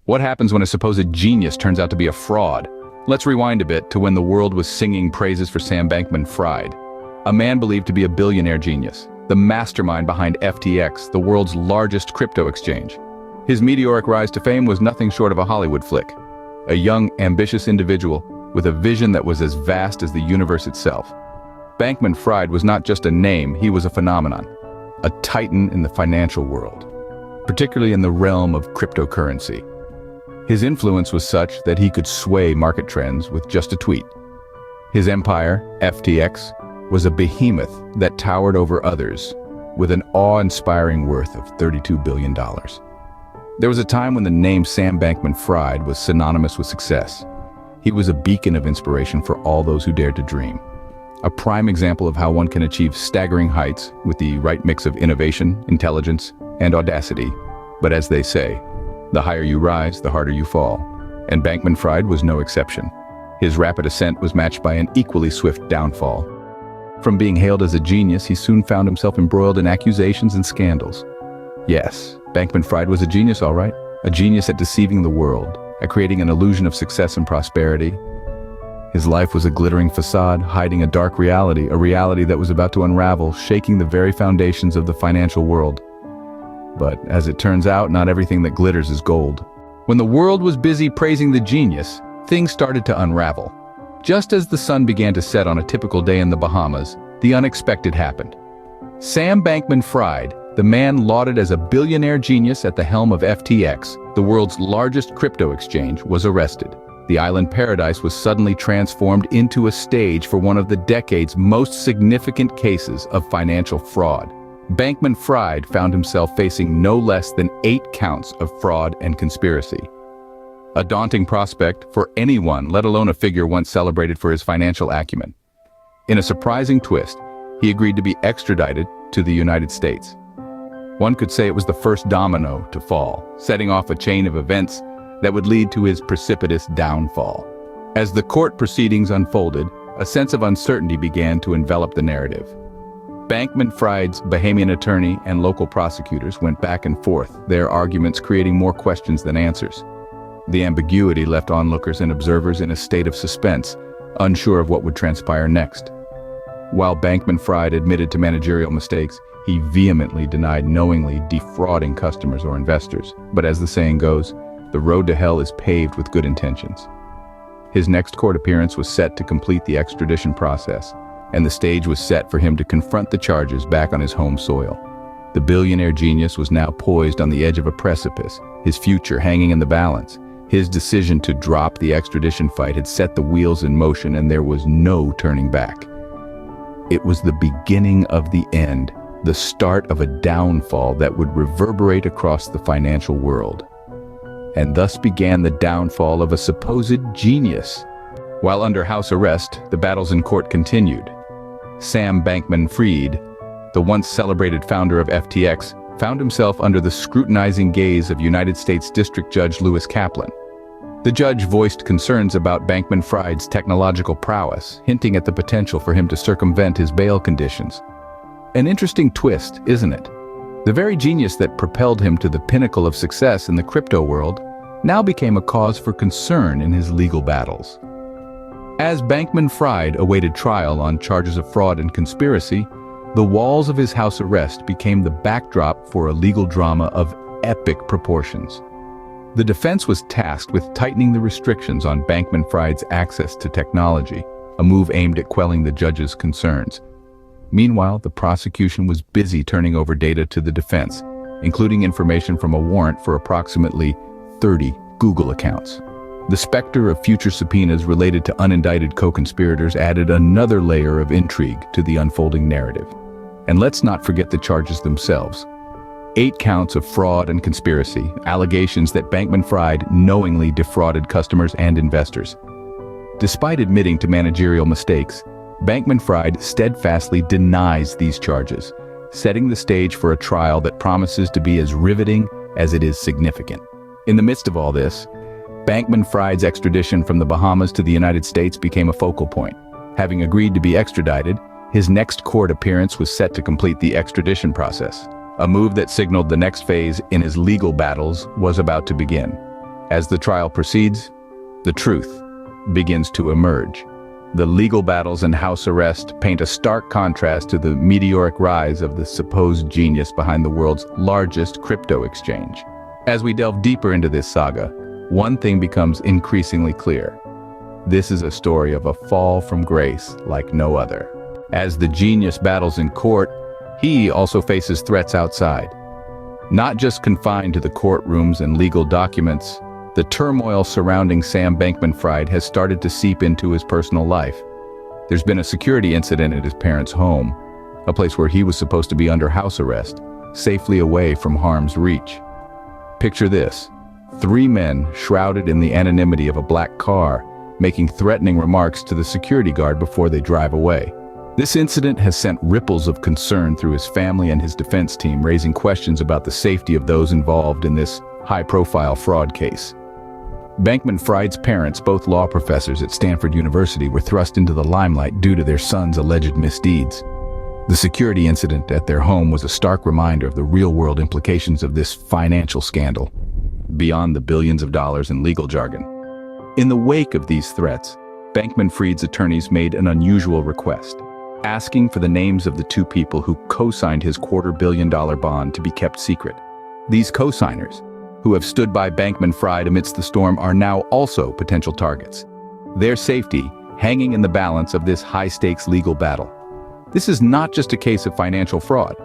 What happens when a supposed genius turns out to be a fraud? Let's rewind a bit to when the world was singing praises for Sam Bankman-Fried, a man believed to be a billionaire genius, the mastermind behind FTX, the world's largest crypto exchange. His meteoric rise to fame was nothing short of a Hollywood flick. A young, ambitious individual with a vision that was as vast as the universe itself. Bankman-Fried was not just a name, he was a phenomenon, a titan in the financial world, particularly in the realm of cryptocurrency. His influence was such that he could sway market trends with just a tweet. His empire, FTX, was a behemoth that towered over others, with an awe-inspiring worth of $32 billion. There was a time when the name Sam Bankman-Fried was synonymous with success. He was a beacon of inspiration for all those who dared to dream. A prime example of how one can achieve staggering heights with the right mix of innovation, intelligence, and audacity. But as they say, the higher you rise, the harder you fall. And Bankman-Fried was no exception. His rapid ascent was matched by an equally swift downfall. From being hailed as a genius, he soon found himself embroiled in accusations and scandals. Yes, Bankman-Fried was a genius, all right. A genius at deceiving the world, at creating an illusion of success and prosperity. His life was a glittering facade, hiding a dark reality, a reality that was about to unravel, shaking the very foundations of the financial world. But as it turns out, not everything that glitters is gold. When the world was busy praising the genius, things started to unravel. Just as the sun began to set on a typical day in the Bahamas, the unexpected happened. Sam Bankman-Fried, the man lauded as a billionaire genius at the helm of FTX, the world's largest crypto exchange, was arrested. The island paradise was suddenly transformed into a stage for one of the decade's most significant cases of financial fraud. Bankman-Fried found himself facing no less than 8 counts of fraud and conspiracy. A daunting prospect for anyone, let alone a figure once celebrated for his financial acumen. In a surprising twist, he agreed to be extradited to the United States. One could say it was the first domino to fall, setting off a chain of events that would lead to his precipitous downfall. As the court proceedings unfolded, a sense of uncertainty began to envelop the narrative. Bankman-Fried's Bahamian attorney and local prosecutors went back and forth, their arguments creating more questions than answers. The ambiguity left onlookers and observers in a state of suspense, unsure of what would transpire next. While Bankman-Fried admitted to managerial mistakes, he vehemently denied knowingly defrauding customers or investors. But as the saying goes, the road to hell is paved with good intentions. His next court appearance was set to complete the extradition process, and the stage was set for him to confront the charges back on his home soil. The billionaire genius was now poised on the edge of a precipice, his future hanging in the balance. His decision to drop the extradition fight had set the wheels in motion, and there was no turning back. It was the beginning of the end, the start of a downfall that would reverberate across the financial world. And thus began the downfall of a supposed genius. While under house arrest, the battles in court continued. Sam Bankman-Fried, the once celebrated founder of FTX, found himself under the scrutinizing gaze of United States District Judge Lewis Kaplan. The judge voiced concerns about Bankman-Fried's technological prowess, hinting at the potential for him to circumvent his bail conditions. An interesting twist, isn't it? The very genius that propelled him to the pinnacle of success in the crypto world now became a cause for concern in his legal battles. As Bankman-Fried awaited trial on charges of fraud and conspiracy, the walls of his house arrest became the backdrop for a legal drama of epic proportions. The defense was tasked with tightening the restrictions on Bankman-Fried's access to technology, a move aimed at quelling the judge's concerns. Meanwhile, the prosecution was busy turning over data to the defense, including information from a warrant for approximately 30 Google accounts. The specter of future subpoenas related to unindicted co-conspirators added another layer of intrigue to the unfolding narrative. And let's not forget the charges themselves. 8 counts of fraud and conspiracy, allegations that Bankman-Fried knowingly defrauded customers and investors. Despite admitting to managerial mistakes, Bankman-Fried steadfastly denies these charges, setting the stage for a trial that promises to be as riveting as it is significant. In the midst of all this, Bankman-Fried's extradition from the Bahamas to the United States became a focal point. Having agreed to be extradited, his next court appearance was set to complete the extradition process, a move that signaled the next phase in his legal battles was about to begin. As the trial proceeds, the truth begins to emerge. The legal battles and house arrest paint a stark contrast to the meteoric rise of the supposed genius behind the world's largest crypto exchange. As we delve deeper into this saga, one thing becomes increasingly clear. This is a story of a fall from grace like no other. As the genius battles in court, he also faces threats outside. Not just confined to the courtrooms and legal documents, the turmoil surrounding Sam Bankman-Fried has started to seep into his personal life. There's been a security incident at his parents' home, a place where he was supposed to be under house arrest, safely away from harm's reach. Picture this: 3 men shrouded in the anonymity of a black car, making threatening remarks to the security guard before they drive away. This incident has sent ripples of concern through his family and his defense team, raising questions about the safety of those involved in this high-profile fraud case. Bankman-Fried's parents, both law professors at Stanford University, were thrust into the limelight due to their son's alleged misdeeds. The security incident at their home was a stark reminder of the real-world implications of this financial scandal, beyond the billions of dollars in legal jargon. In the wake of these threats, Bankman-Fried's attorneys made an unusual request, asking for the names of the 2 people who co-signed his $250 million bond to be kept secret. These co-signers, who have stood by Bankman-Fried amidst the storm, are now also potential targets, their safety hanging in the balance of this high-stakes legal battle. This is not just a case of financial fraud.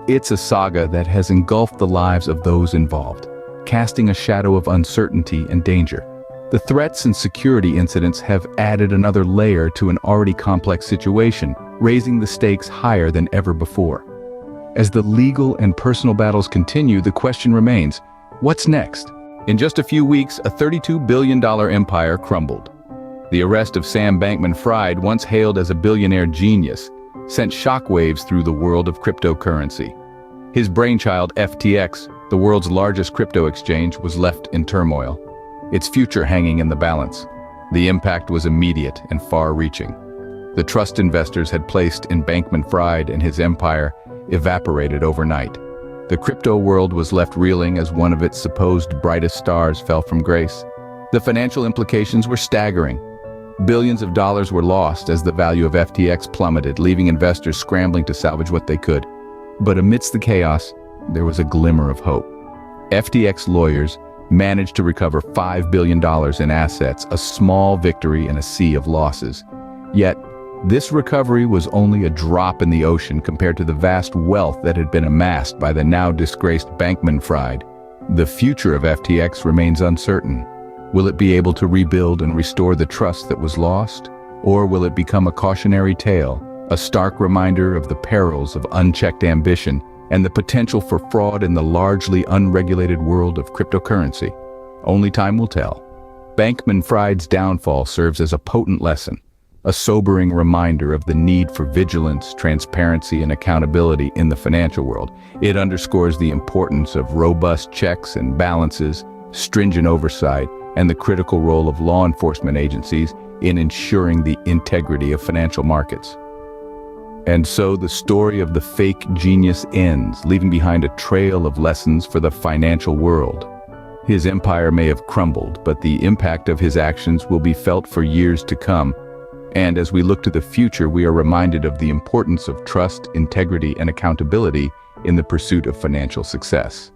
It's a saga that has engulfed the lives of those involved, casting a shadow of uncertainty and danger. The threats and security incidents have added another layer to an already complex situation, raising the stakes higher than ever before. As the legal and personal battles continue, the question remains: what's next? In just a few weeks, a $32 billion empire crumbled. The arrest of Sam Bankman-Fried, once hailed as a billionaire genius, sent shockwaves through the world of cryptocurrency. His brainchild, FTX, the world's largest crypto exchange, was left in turmoil, its future hanging in the balance. The impact was immediate and far-reaching. The trust investors had placed in Bankman-Fried and his empire evaporated overnight. The crypto world was left reeling as one of its supposed brightest stars fell from grace. The financial implications were staggering. Billions of dollars were lost as the value of FTX plummeted, leaving investors scrambling to salvage what they could. But amidst the chaos, there was a glimmer of hope. FTX lawyers managed to recover $5 billion in assets, a small victory in a sea of losses. Yet, this recovery was only a drop in the ocean compared to the vast wealth that had been amassed by the now disgraced Bankman-Fried. The future of FTX remains uncertain. Will it be able to rebuild and restore the trust that was lost? Or will it become a cautionary tale, a stark reminder of the perils of unchecked ambition and the potential for fraud in the largely unregulated world of cryptocurrency? Only time will tell. Bankman-Fried's downfall serves as a potent lesson, a sobering reminder of the need for vigilance, transparency, and accountability in the financial world. It underscores the importance of robust checks and balances, stringent oversight, and the critical role of law enforcement agencies in ensuring the integrity of financial markets. And so the story of the fake genius ends, leaving behind a trail of lessons for the financial world. His empire may have crumbled, but the impact of his actions will be felt for years to come. And as we look to the future, we are reminded of the importance of trust, integrity, and accountability in the pursuit of financial success.